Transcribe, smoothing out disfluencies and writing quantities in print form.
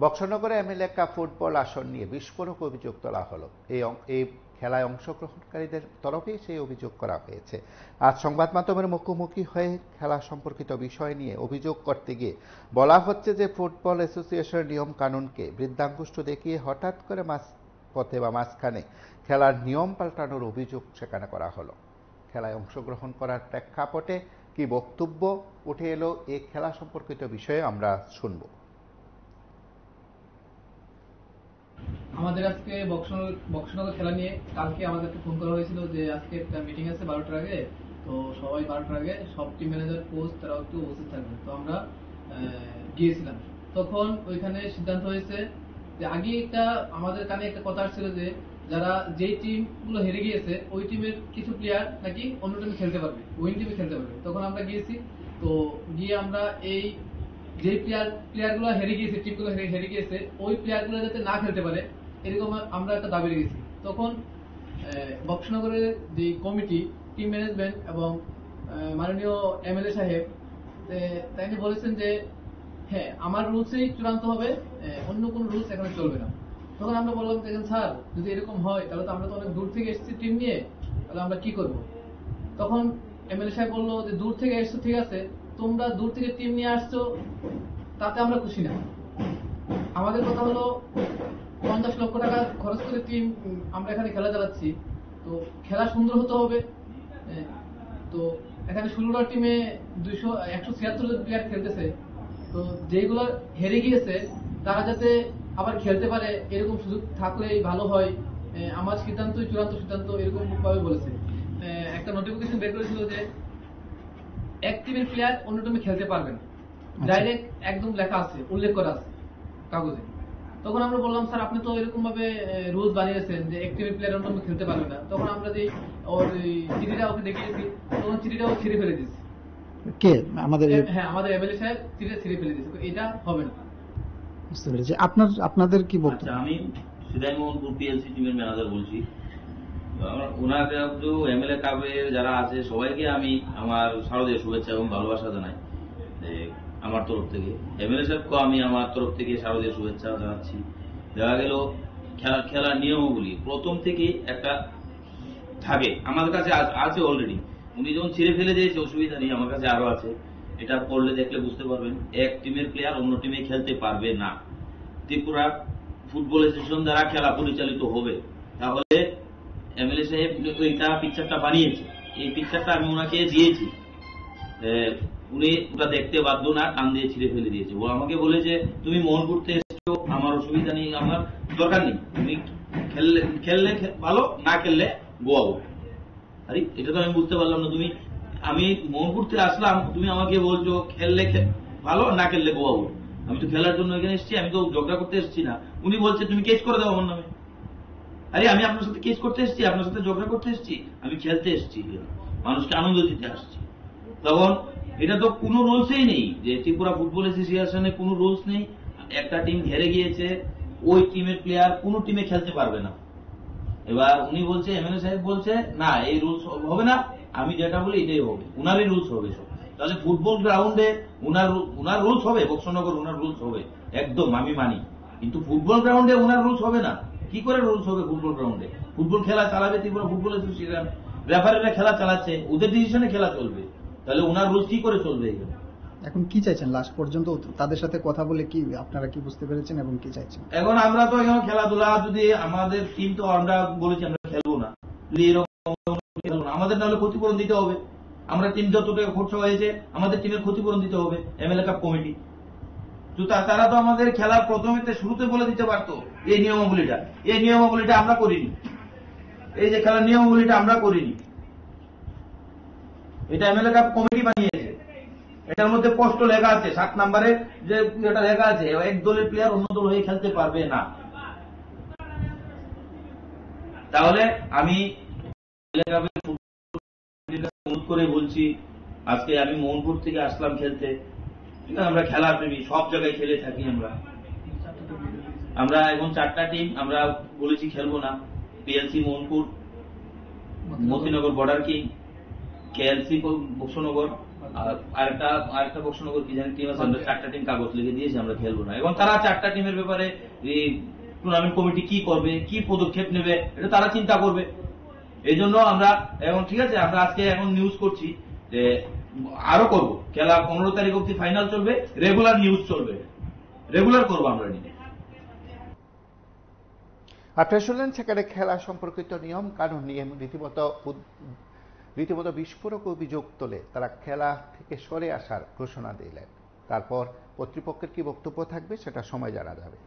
বক্সনগরে MLA cup football আসর নিয়ে বিস্ফোরক অভিযোগ তোলা হলো। এই খেলায় অংশগ্রহণকারীদের তরফে সেই অভিযোগ করা হয়েছে। আজ সংবাদ মাধ্যমের মুখোমুখি হয়ে খেলা সম্পর্কিত বিষয় নিয়ে অভিযোগ করতে গিয়ে বলা হচ্ছে যে ফুটবল অ্যাসোসিয়েশনের নিয়ম কানুনকে বৃদ্ধাঙ্গুষ্ঠ দেখিয়ে হঠাৎ করে মাঝপথে বা মাঝখানে খেলার নিয়ম পাল্টানোর অভিযোগ সেখানে করা হলো। খেলায় অংশগ্রহণ করার প্রেক্ষাপটে কি বক্তব্য উঠে এলো এই খেলা সম্পর্কিত বিষয়ে আমরা শুনব। আমাদের আজকে বক্সনগর খেলা নিয়ে কালকে আমাদেরকে ফোন করা হয়েছিল যে আজকে একটা মিটিং আছে 12টার আগে, তো সবাই 12টার আগে সব টিম ম্যানেজার কোচ তারাও একটু উপস্থিত থাকবে। তো আমরা গিয়েছিলাম, তখন ওইখানে সিদ্ধান্ত হয়েছে যে আগে একটা আমাদের কানে একটা কথা আসছিল যে যারা যেই টিম গুলো হেরে গিয়েছে ওই টিমের কিছু প্লেয়ার নাকি অন্য টিমে খেলতে পারবে, উইন টিমে খেলতে পারবে। তখন আমরা গিয়েছি, তো গিয়ে আমরা এই যে প্লেয়ার গুলো হেরে গিয়েছে, টিম গুলো হেরে গিয়েছে, ওই প্লেয়ার গুলো যাতে না খেলতে পারে এরকম আমরা একটা দাবি রেখেছি। তখন বক্সনগরের যে কমিটি, টিম ম্যানেজমেন্ট এবং মাননীয় এমএলএ সাহেব তাই বলেছেন যে হ্যাঁ আমার রুলসেই চূড়ান্ত হবে, অন্য কোনো রুলস এখানে চলবে না। তখন আমরা বললাম দেখেন স্যার, যদি এরকম হয় তাহলে তো আমরা তো অনেক দূর থেকে এসেছি টিম নিয়ে, তাহলে আমরা কি করব? তখন এমএলএ সাহেব বললো যে দূর থেকে এসছো ঠিক আছে, তোমরা দূর থেকে টিম নিয়ে আসছো তাতে আমরা খুশি না। আমাদের কথা হলো 50 লক্ষ টাকা খরচ করে টিম আমরা এখানে খেলা চালাচ্ছি, তো খেলা সুন্দর হতে হবে। তো এখানে 16টা টিমে 176 জন প্লেয়ার খেলতেছে, তো যেগুলো হেরে গিয়েছে তারা যাতে আবার খেলতে পারে এরকম সুযোগ থাকলেই ভালো হয়। আমার সিদ্ধান্তই চূড়ান্ত সিদ্ধান্ত, এরকম ভাবে বলেছে। একটা নোটিফিকেশন বের করেছিল যে এক টিমের প্লেয়ার অন্য টিমে খেলতে পারবে না, ডাইরেক্ট একদম লেখা আছে, উল্লেখ করা আছে কাগজে। তখন আমরা বললাম স্যার আপনি তো এরকম ভাবে রুলস বানিয়েছেন যে এক টিমের প্লেয়ার অন্য টিমে খেলতে পারবে না। তখন আমরা যে ওর চিঠিটা ওকে দেখিয়েছি, তখন চিঠিটাও ছিঁড়ে ফেলে দিয়েছি। কে? আমাদের হ্যাঁ, আমাদের এমএলএ সাহেব চিঠিটা ছিঁড়ে ফেলে দিয়েছে। এটা হবে না। বুঝতে পেরেছি। আপনাদের কি বক্তব্য? আমি সিদাই মোহনপুর পিএলসি টিমের ম্যানেজার বলছি। ওনাকে এমএলএ কাপের যারা আছে সবাইকে আমি আমার শারদীয় শুভেচ্ছা এবং ভালোবাসা জানাই আমার তরফ থেকে। এমএলএ সাহেবকে আমি আমার তরফ থেকে শারদীয় শুভেচ্ছা জানাচ্ছি। দেখা গেল খেলার নিয়মগুলি প্রথম থেকে একটা থাকে, আমাদের কাছে আছে অলরেডি। উনি যখন ছিঁড়ে ফেলে দিয়েছে অসুবিধা নেই, আমার কাছে আরো আছে, এটা পড়লে দেখলে বুঝতে পারবেন। এক টিমের প্লেয়ার অন্য টিমে খেলতে পারবে না। ত্রিপুরা ফুটবল অ্যাসোসিয়েশন দ্বারা খেলা পরিচালিত হবে। তাহলে এমএলএ সাহেব ওইটা পিকচারটা বানিয়েছে, এই পিকচারটা আমি ওনাকে দিয়েছি, উনি ওটা দেখতে বাধ্য না, কান দিয়ে ছিঁড়ে ফেলে দিয়েছে। ও আমাকে বলেছে তুমি মোহনপুর থেকে এসছো, আমার অসুবিধা নেই, আমার দরকার নেই, তুমি খেললে ভালো, না খেললে গো আউট। আরে এটা তো আমি বুঝতে পারলাম না। আমি মোহনপুর থেকে আসলাম, তুমি আমাকে বলছো খেললে ভালো, না খেললে গো আউট। আমি তো খেলার জন্য এখানে এসেছি, আমি তো ঝগড়া করতে এসেছি না। উনি বলছে তুমি কেস করে দাও আমার নামে। আরে আমি আপনার সাথে কেস করতে এসেছি, আপনার সাথে ঝগড়া করতে এসেছি? আমি খেলতে এসেছি, মানুষকে আনন্দ দিতে আসছি। তখন এটা তো কোনো রুলসই নেই, যে ত্রিপুরা ফুটবল অ্যাসোসিয়েশনে কোনো রুলস নেই। একটা টিম হেরে গিয়েছে, ওই টিমের প্লেয়ার কোনো টিমে খেলতে পারবে না। এবার উনি বলছে, এমএলএ সাহেব বলছে না এই রুলস হবে না, আমি যেটা বলি এটাই হবে, উনারই রুলস হবে সব। তাহলে ফুটবল গ্রাউন্ডে উনার রুলস হবে, বক্সনগর উনার রুলস হবে, একদম আমি মানি। কিন্তু ফুটবল গ্রাউন্ডে উনার রুলস হবে না। কি করে রুলস হবে ফুটবল গ্রাউন্ডে? ফুটবল খেলা চালাবে ত্রিপুরা ফুটবল অ্যাসোসিয়েশন, রেফারিরা খেলা চালাচ্ছে, ওদের ডিসিশনে খেলা চলবে। তাহলে উনার রুলস কি করে চলবে? এখন কি চাইছেন? লাস্ট পর্যন্ত তাদের সাথে কথা বলে কি আপনারা কি বুঝতে পেরেছেন এবং কি চাইছেন? এখন আমরা তো এখন খেলাধুলা, যদি আমাদের টিম তো আমরা বলেছি আমরা খেলবো না, যদি এরকম খেলবো না, আমাদের নাহলে ক্ষতিপূরণ দিতে হবে। আমরা টিম যত টাকা খরচা হয়েছে আমাদের টিমের ক্ষতিপূরণ দিতে হবে এমএলএ কাপ কমিটি। তো তারা তো আমাদের খেলার প্রথমে শুরুতে বলে দিতে পারতো এই নিয়মাবলীটা আমরা করিনি। এই যে খেলার নিয়মাবলীটা আমরা করিনি, এটা এমএলএ কাপ কমিটি বানিয়েছে। এটার মধ্যে স্পষ্ট লেখা আছে, 7 নম্বরে যে এটা লেখা আছে, এক দলের প্লেয়ার অন্য দল হয়ে খেলতে পারবে না। তাহলে আমি অনুরোধ করে বলছি, আজকে আমি মোহনপুর থেকে আসলাম খেলতে। আমরা খেলা প্রেমী, সব জায়গায় খেলে থাকি। আমরা এখন 4টা টিম আমরা বলেছি খেলবো না। PLC Mohanpur, Motinagar border king, KLC Boxanagar আর আরেকটা বক্সনগর কি জানি টিম আছে, আমরা 4টা টিম কাগজ লিখে দিয়েছি আমরা খেলবো না, এবং তারা 4টা টিমের ব্যাপারে এই টুর্নামেন্ট কমিটি কি করবে, কি পদক্ষেপ নেবে, এটা তারা চিন্তা করবে। এই জন্য আমরা এখন ঠিক আছে, আমরা আজকে এখন নিউজ করছি যে আরো করব, খেলা 15 তারিখ অব্দি ফাইনাল চলবে, রেগুলার নিউজ চলবে, রেগুলার করবো আমরা নিয়ে। আপনারা শুনলেন সেখানে খেলা সম্পর্কিত নিয়ম কানুন নিয়ে রীতিমতো বিস্ফোরক অভিযোগ তোলে তারা খেলা থেকে সরে আসার ঘোষণা দিলেন। তারপর কর্তৃপক্ষের কি বক্তব্য থাকবে সেটা সময় জানা যাবে।